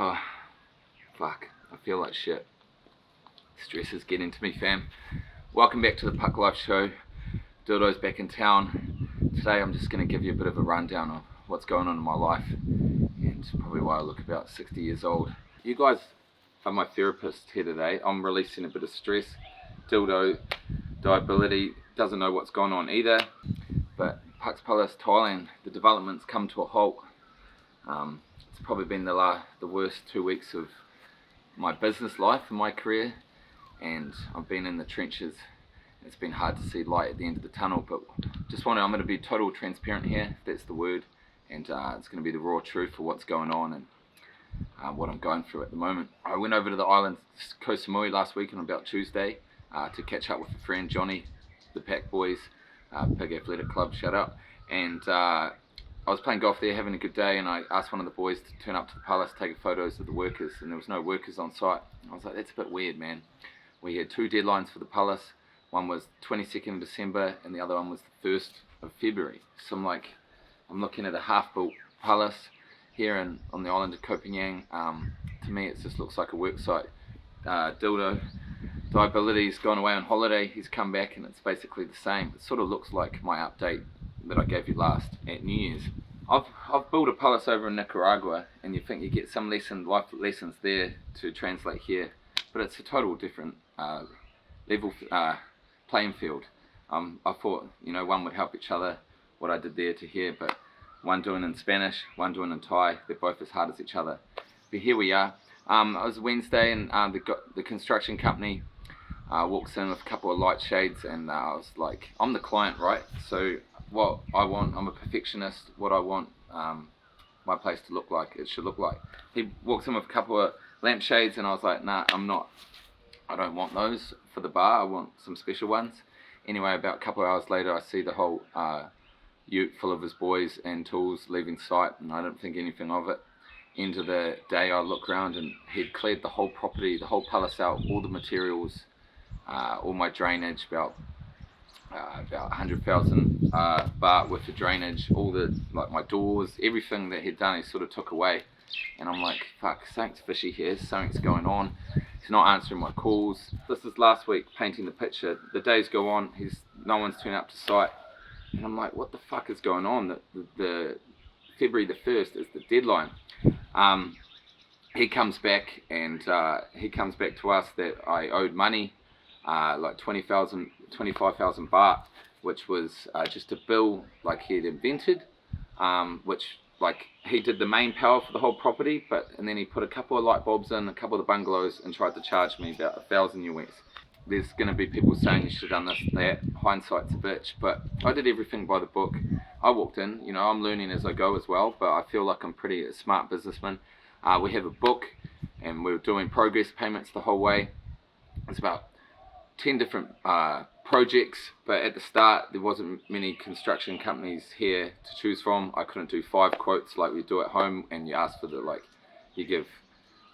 Oh, fuck. I feel like shit. Stress is getting to me, fam. Welcome back to the Puk Life show. Dildo's back in town. Today I'm just going to give you a bit of a rundown of what's going on in my life and probably why I look about 60 years old. You guys are my therapist here today. I'm releasing a bit of stress. Dildo, diability, doesn't know what's going on either. But Puk Life, Thailand, the development's come to a halt. It's probably been the worst 2 weeks of my business life and my career, and I've been in the trenches. It's been hard to see light at the end of the tunnel, but I'm going to be total transparent here, if that's the word, and it's going to be the raw truth for what's going on and what I'm going through at the moment. I went over to the island, Koh Samui, last week on about Tuesday to catch up with a friend, Johnny, the Pack Boys, Pig Athletic Club, shout out, and I was playing golf there, having a good day, and I asked one of the boys to turn up to the palace, take photos of the workers, and there was no workers on site. I was like, that's a bit weird, man. We had two deadlines for the palace. One was 22nd of December, and the other one was the 1st of February. So I'm looking at a half-built palace here on the island of Koh Phangan. To me, it just looks like a work site. Dildo, Diability's gone away on holiday. He's come back, and it's basically the same. It sort of looks like my update that I gave you last at New Year's. I've built a palace over in Nicaragua, and you think you get some life lessons there to translate here, but it's a total different level playing field. I thought, one would help each other, what I did there to here, but one doing in Spanish, one doing in Thai, they're both as hard as each other. But here we are. It was Wednesday, and the construction company walks in with a couple of light shades, and I was like, I'm the client, right? So what I want, I'm a perfectionist, what I want my place to look like, it should look like. He walks in with a couple of lampshades, and I was like, nah, I don't want those for the bar, I want some special ones. Anyway, about a couple of hours later, I see the whole ute full of his boys and tools leaving site, and I don't think anything of it. End of the day, I look around, and he'd cleared the whole property, the whole palace out, all the materials, all my drainage, about 100,000 baht worth of drainage, all the, like, my doors, everything that he'd done, he sort of took away. And I'm like, fuck, something's fishy here, something's going on. He's not answering my calls. This is last week, painting the picture. The days go on, no one's turning up to site. And I'm like, what the fuck is going on? The February the 1st is the deadline. He comes back, and he comes back to us that I owed money, like 25,000 baht, which was just a bill like he had invented, which, like, he did the main power for the whole property, and then he put a couple of light bulbs in a couple of the bungalows and tried to charge me about 1,000 US. There's going to be people saying you should have done this, that, hindsight's a bitch, but I did everything by the book. I walked in, I'm learning as I go as well, but I feel like I'm pretty a smart businessman. We have a book, and we're doing progress payments the whole way. It's about 10 different projects, but at the start there wasn't many construction companies here to choose from. I couldn't do 5 quotes like we do at home, and you ask for you give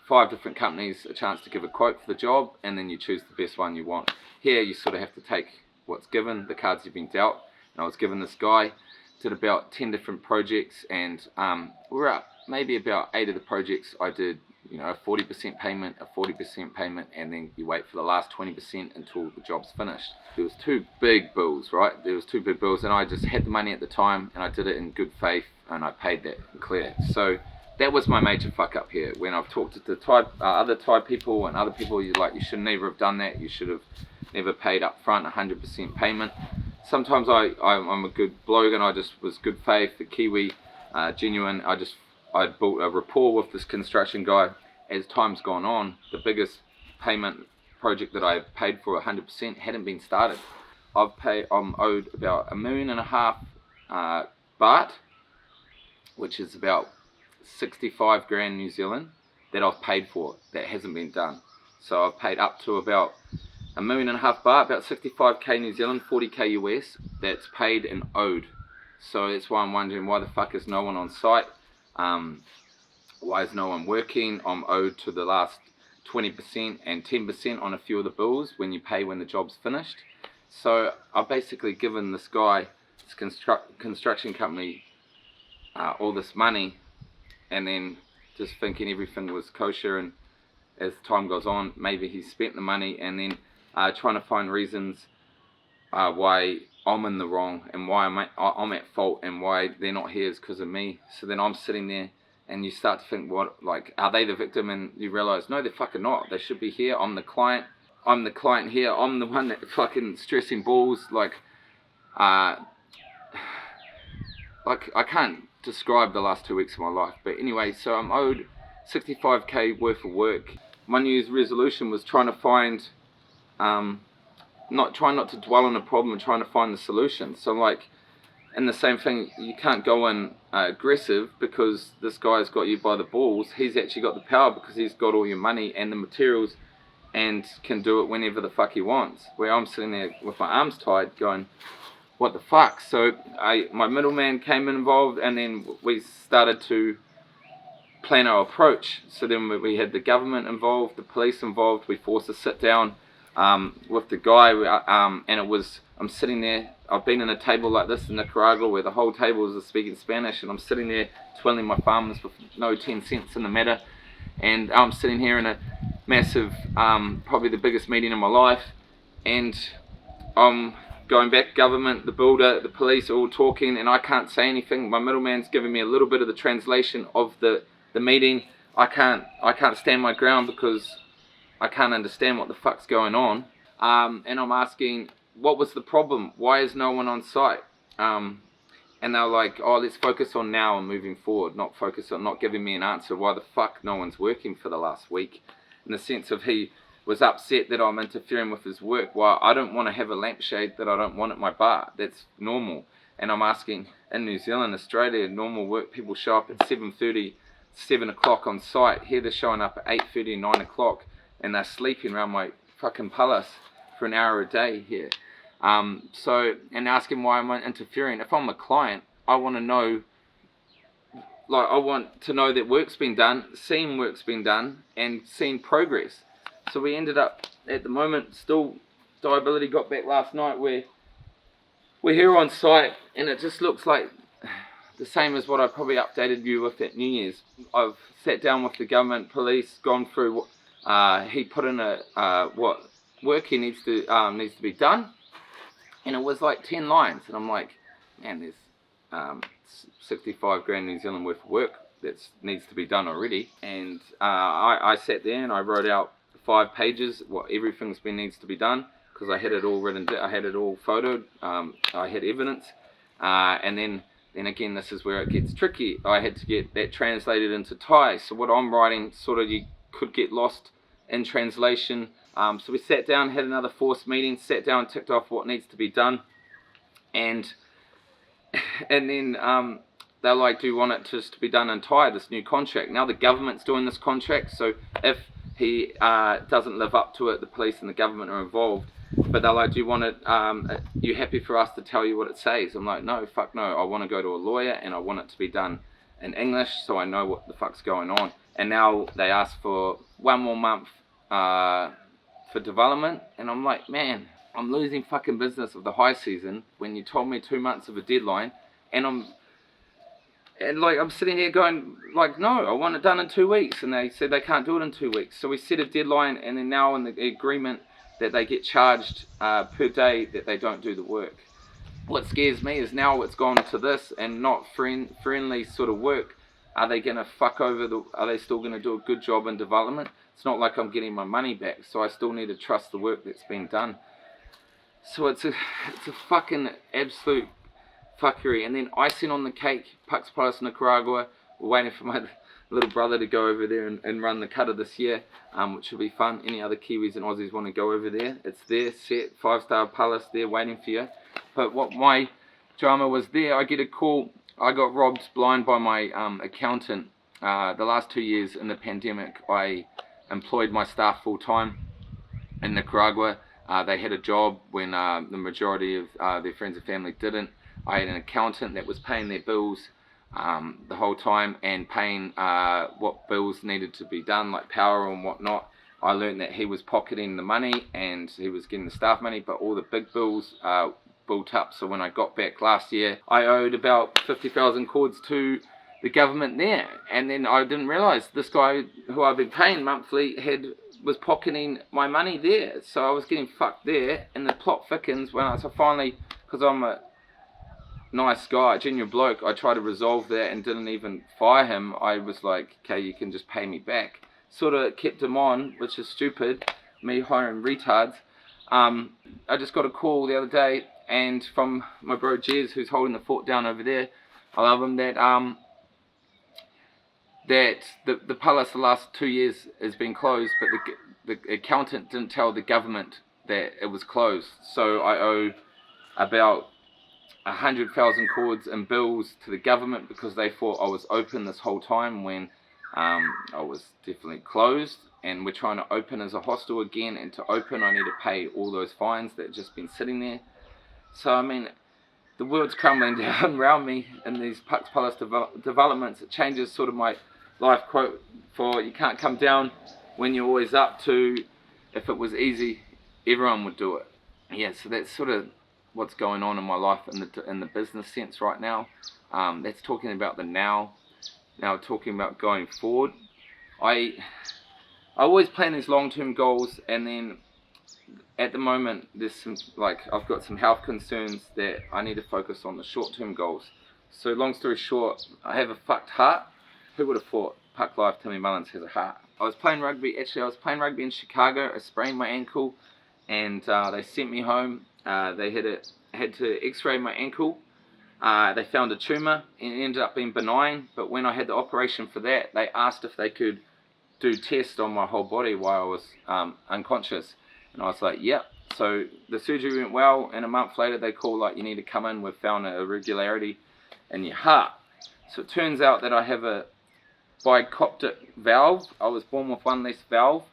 5 different companies a chance to give a quote for the job, and then you choose the best one you want. Here you sort of have to take what's given, the cards you've been dealt, and I was given this guy, did about 10 different projects, and we're up maybe about 8 of the projects I did, a 40% payment, a 40% payment, and then you wait for the last 20% until the job's finished. There was 2 big bills, right? There was 2 big bills, and I just had the money at the time, and I did it in good faith, and I paid that and clear. So that was my major fuck up here. When I've talked to the other Thai people and other people, you should never have done that. You should have never paid up front 100% payment. Sometimes I'm a good bloke, and I just was good faith, the Kiwi, genuine. I built a rapport with this construction guy. As time's gone on, the biggest payment project that I paid for 100% hadn't been started. I'm owed about 1.5 million baht, which is about 65 grand New Zealand, that I've paid for, that hasn't been done. So I've paid up to about 1.5 million baht, about 65k New Zealand, 40k US, that's paid and owed. So that's why I'm wondering, why the fuck is no one on site? Why is no one working? I'm owed to the last 20% and 10% on a few of the bills when you pay when the job's finished. So I've basically given this guy, this construction company, all this money, and then just thinking everything was kosher, and as time goes on, maybe he's spent the money, and then trying to find reasons why I'm in the wrong and why I'm at fault and why they're not here is because of me. So then I'm sitting there and you start to think, what, like, are they the victim? And you realize, no, they're fucking not. They should be here. I'm the client. I'm the client here. I'm the one that fucking stressing balls. Like I can't describe the last 2 weeks of my life. But anyway, so I'm owed 65k worth of work. My New Year's resolution was trying to find, not to dwell on a problem and trying to find the solution. So like, and the same thing, you can't go in aggressive because this guy's got you by the balls. He's actually got the power because he's got all your money and the materials and can do it whenever the fuck he wants. Where I'm sitting there with my arms tied going, what the fuck? So my middleman came involved, and then we started to plan our approach. So then we had the government involved, the police involved. We forced a sit down with the guy, and it was, I'm sitting there, I've been in a table like this in Nicaragua where the whole table is speaking Spanish, and I'm sitting there twirling my thumbs with no 10 cents in the matter, and I'm sitting here in a massive, probably the biggest meeting in my life, and I'm going back, government, the builder, the police are all talking, and I can't say anything. My middleman's giving me a little bit of the translation of the meeting. I can't stand my ground because I can't understand what the fuck's going on. And I'm asking, what was the problem? Why is no one on site? And they're like, oh, let's focus on now and moving forward, not focus on not giving me an answer why the fuck no one's working for the last week. In the sense of he was upset that I'm interfering with his work. Well, I don't want to have a lampshade that I don't want at my bar. That's normal. And I'm asking, in New Zealand, Australia, normal work, people show up at 7:30, 7 o'clock on site. Here they're showing up at 8:30, 9 o'clock, and they're sleeping around my fucking palace for an hour a day here. So, and asking why am I interfering? If I'm a client, I want to know, like, I want to know that work's been done, seeing work's been done, and seeing progress. So we ended up, at the moment, still, Diability got back last night, where we're here on site, and it just looks like the same as what I probably updated you with at New Year's. I've sat down with the government, police, gone through, he put in what work he needs to be done, and it was like 10 lines, and I'm like, man, there's 65 grand New Zealand worth of work that needs to be done already. And I sat there and I wrote out 5 pages what everything's been needs to be done, because I had it all written, I had it all photoed, I had evidence, and then again, this is where it gets tricky. I had to get that translated into Thai, so what I'm writing sort of you could get lost in translation. So we sat down, had another forced meeting, sat down, ticked off what needs to be done, and then they're like, do you want it just to be done in Thai, this new contract? Now the government's doing this contract, so if he doesn't live up to it, the police and the government are involved. But they're like, do you want it, you happy for us to tell you what it says? I'm like, no, fuck no, I want to go to a lawyer and I want it to be done in English so I know what the fuck's going on. And now they ask for 1 more month for development, and I'm like, man, I'm losing fucking business of the high season when you told me 2 months of a deadline, and I'm sitting here going, like, no, I want it done in 2 weeks, and they said they can't do it in 2 weeks. So we set a deadline, and then now in the agreement that they get charged per day that they don't do the work. What scares me is now it's gone to this and not friendly sort of work. Are they going to fuck over are they still going to do a good job in development? It's not like I'm getting my money back, so I still need to trust the work that's been done. So it's a fucking absolute fuckery. And then icing on the cake, Puk Life, Nicaragua. We're waiting for my little brother to go over there and run the cutter this year, which will be fun. Any other Kiwis and Aussies want to go over there, it's there, set, 5-star palace there waiting for you. But what my drama was there, I get a call. I got robbed blind by my accountant. The last 2 years in the pandemic, I employed my staff full time in Nicaragua. They had a job when the majority of their friends and family didn't. I had an accountant that was paying their bills the whole time and paying what bills needed to be done, like power and whatnot. I learned that he was pocketing the money and he was getting the staff money, but all the big bills built up. So when I got back last year, I owed about 50,000 cords to the government there. And then I didn't realise this guy who I've been paying monthly was pocketing my money there. So I was getting fucked there, and the plot thickens when I finally, because I'm a nice guy, genuine bloke, I tried to resolve that and didn't even fire him. I was like, okay, you can just pay me back. Sort of kept him on, which is stupid, me hiring retards. I just got a call the other day, and from my bro Jez, who's holding the fort down over there, I love him, that the palace the last 2 years has been closed, but the accountant didn't tell the government that it was closed. So I owe about 100,000 cords and bills to the government because they thought I was open this whole time when I was definitely closed. And we're trying to open as a hostel again, and to open I need to pay all those fines that have just been sitting there. So I mean, the world's crumbling down around me in these Puk Palace developments. It changes sort of my life quote for you can't come down when you're always up to if it was easy, everyone would do it. Yeah, so that's sort of what's going on in my life in the business sense right now. That's talking about the now. Now talking about going forward. I always plan these long-term goals, and then at the moment there's some, like, I've got some health concerns that I need to focus on the short-term goals. So long story short, I have a fucked heart. Who would have thought Puk Life Timmy Mullins has a heart? I was playing rugby in Chicago. I sprained my ankle, and they sent me home. They had to x-ray my ankle. They found a tumour, and it ended up being benign, but when I had the operation for that, they asked if they could do tests on my whole body while I was unconscious, and I was like, yep. So the surgery went well, and a month later they called, like, you need to come in, we've found an irregularity in your heart. So it turns out that I have a bicoptic valve. I was born with one less valve,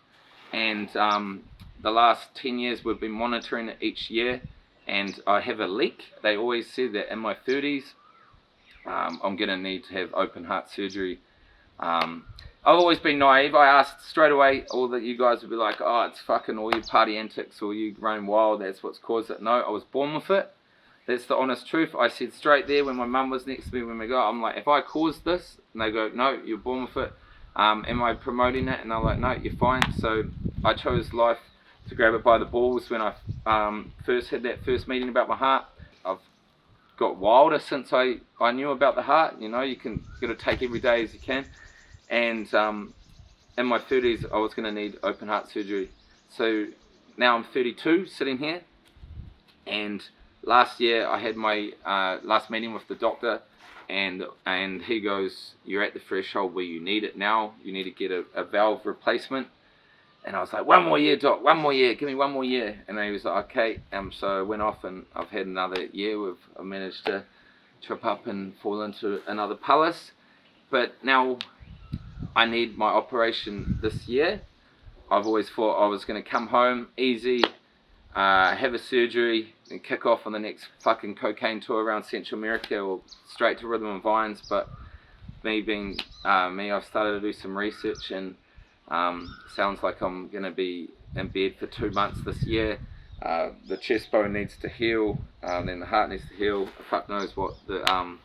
and the last 10 years we've been monitoring it each year, and I have a leak. They always said that in my 30s I'm going to need to have open heart surgery. I've always been naive. I asked straight away, all that you guys would be like, oh, it's fucking all your party antics or you running wild, that's what's caused it. No, I was born with it. That's the honest truth. I said straight there when my mum was next to me when we go, I'm like, if I caused this, and they go, no, you're born with it. Am I promoting it? And I'm like, no, you're fine. So I chose life to grab it by the balls when I first had that first meeting about my heart. I've got wilder since I knew about the heart. You know, you got to take every day as you can. And in my 30s, I was going to need open heart surgery. So now I'm 32, sitting here. And last year, I had my last meeting with the doctor. And he goes, you're at the threshold where you need it now. You need to get a valve replacement. And I was like, 1 more year, doc, 1 more year, give me 1 more year. And he was like, okay. So I went off, and I've had another year. I've managed to trip up and fall into another palace. But now I need my operation this year. I've always thought I was going to come home easy, have a surgery, and kick off on the next fucking cocaine tour around Central America or straight to Rhythm and Vines. But me being me, I've started to do some research, and sounds like I'm going to be in bed for 2 months this year. The chest bone needs to heal, then the heart needs to heal. Fuck knows what the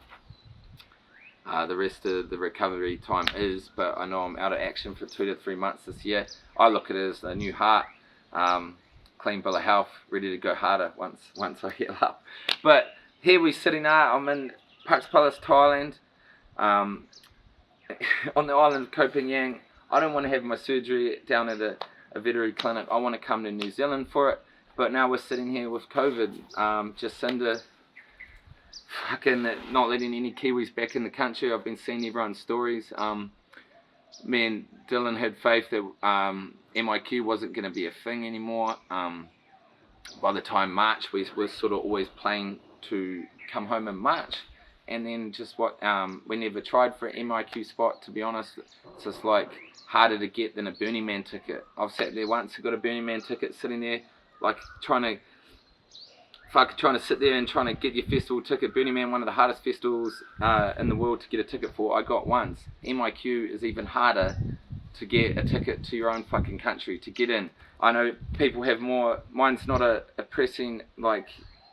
rest of the recovery time is, but I know I'm out of action for 2 to 3 months this year. I look at it as a new heart, clean bill of health, ready to go harder once I heal up. But here we're sitting now. I'm in Puk Palace, Thailand, on the island of Koh Phangan. I don't want to have my surgery down at a veterinary clinic. I want to come to New Zealand for it. But now we're sitting here with COVID. Jacinda fucking not letting any Kiwis back in the country. I've been seeing everyone's stories. Me and Dylan had faith that MIQ wasn't going to be a thing anymore. By the time March, we were sort of always planning to come home in March. And then just we never tried for an MIQ spot, to be honest. It's just like harder to get than a Burning Man ticket. I've sat there once and got a Burning Man ticket sitting there, like trying to sit there and trying to get your festival ticket. Burning Man, one of the hardest festivals in the world to get a ticket for. I got once. MIQ is even harder to get a ticket to your own fucking country to get in. I know people have more. Mine's not a pressing, like,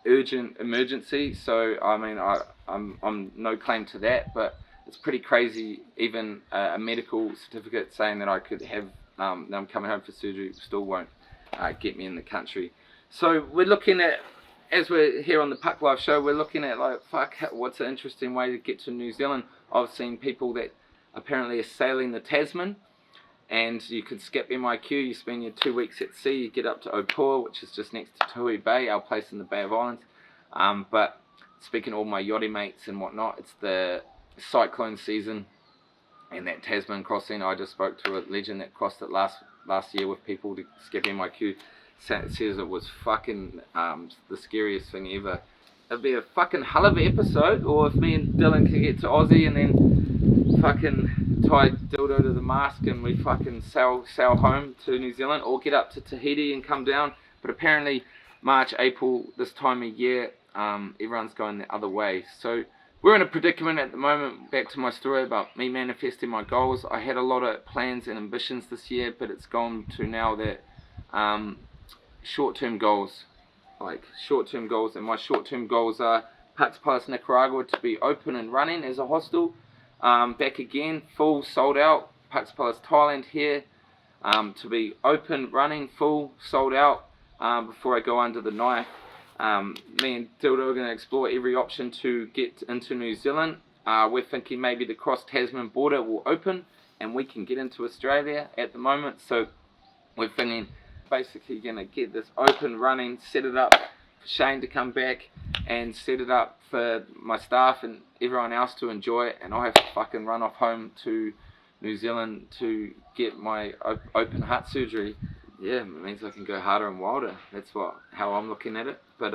urgent emergency, so I mean I'm no claim to that, but it's pretty crazy. Even a medical certificate saying that I could have, that I'm coming home for surgery, still won't get me in the country. So we're looking at, as we're here on the Puk Life show, we're looking at like, fuck, what's an interesting way to get to New Zealand. I've seen people that apparently are sailing the Tasman, and you could skip MIQ, you spend your 2 weeks at sea, you get up to Opua, which is just next to Tui Bay, our place in the Bay of Islands. But speaking to all my yachty mates and whatnot, it's the cyclone season, and that Tasman crossing, I just spoke to a legend that crossed it last year with people to skip MIQ, says it was fucking the scariest thing ever. It'd be a fucking hell of an episode, or if me and Dylan could get to Aussie and then fucking tie dildo to the mast and we fucking sail home to New Zealand, or get up to Tahiti and come down. But apparently March, April, this time of year, everyone's going the other way. So we're in a predicament at the moment. Back to my story about me manifesting my goals. I had a lot of plans and ambitions this year, but it's gone to now that short-term goals, and my short-term goals are Puk Life Nicaragua to be open and running as a hostel. Back again, full, sold out. Puk Life Thailand here to be open, running, full, sold out before I go under the knife. Me and Dildo are going to explore every option to get into New Zealand. We're thinking maybe the cross-Tasman border will open and we can get into Australia at the moment. So we're thinking basically going to get this open, running, set it up for Shane to come back and set it up for my staff and everyone else to enjoy it, and I have to fucking run off home to New Zealand to get my open heart surgery. Yeah, it means I can go harder and wilder. That's how I'm looking at it. But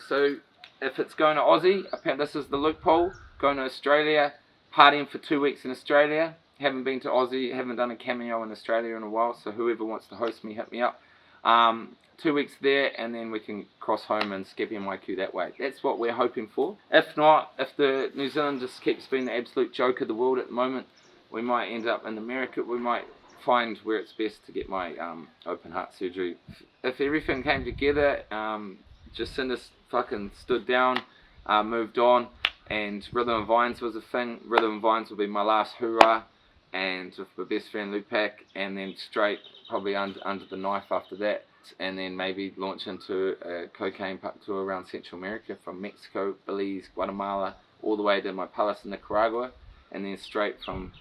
so if it's going to Aussie, apparently this is the loophole. Going to Australia, partying for 2 weeks in Australia. Haven't been to Aussie, haven't done a cameo in Australia in a while, so whoever wants to host me, hit me up. 2 weeks there, and then we can cross home and skip MIQ that way. That's what we're hoping for. If not, if the New Zealand just keeps being the absolute joke of the world at the moment, we might end up in America. We might find where it's best to get my open heart surgery. If everything came together, Jacinda's fucking stood down, moved on, and Rhythm and Vines was a thing. Rhythm and Vines will be my last hoorah, and with my best friend Lupak, and then straight probably under the knife after that, and then maybe launch into a cocaine Puk tour around Central America, from Mexico, Belize, Guatemala, all the way to my palace in Nicaragua, and then straight from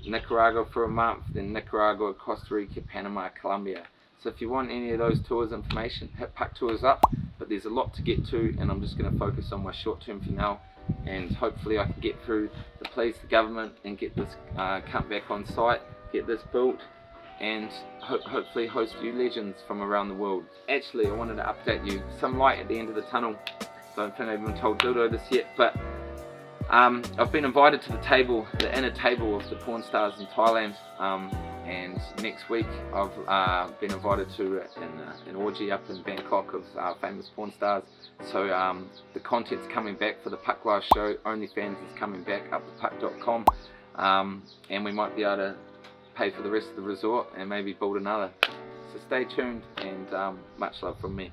Nicaragua for a month, then Nicaragua, Costa Rica, Panama, Colombia. So if you want any of those tours information, hit Puk Tours up, but there's a lot to get to, and I'm just going to focus on my short term for now, and hopefully I can get through the please the government and get this cut back on site, get this built, and hopefully host you legends from around the world. Actually, I wanted to update you, some light at the end of the tunnel. Don't think I've even told Dildo this yet, but I've been invited to the table, the inner table of the porn stars in Thailand, and next week I've been invited to an orgy up in Bangkok of famous porn stars. So the content's coming back for the Puk Life show. OnlyFans is coming back up to puk.com, and we might be able to pay for the rest of the resort and maybe build another. So stay tuned, and much love from me.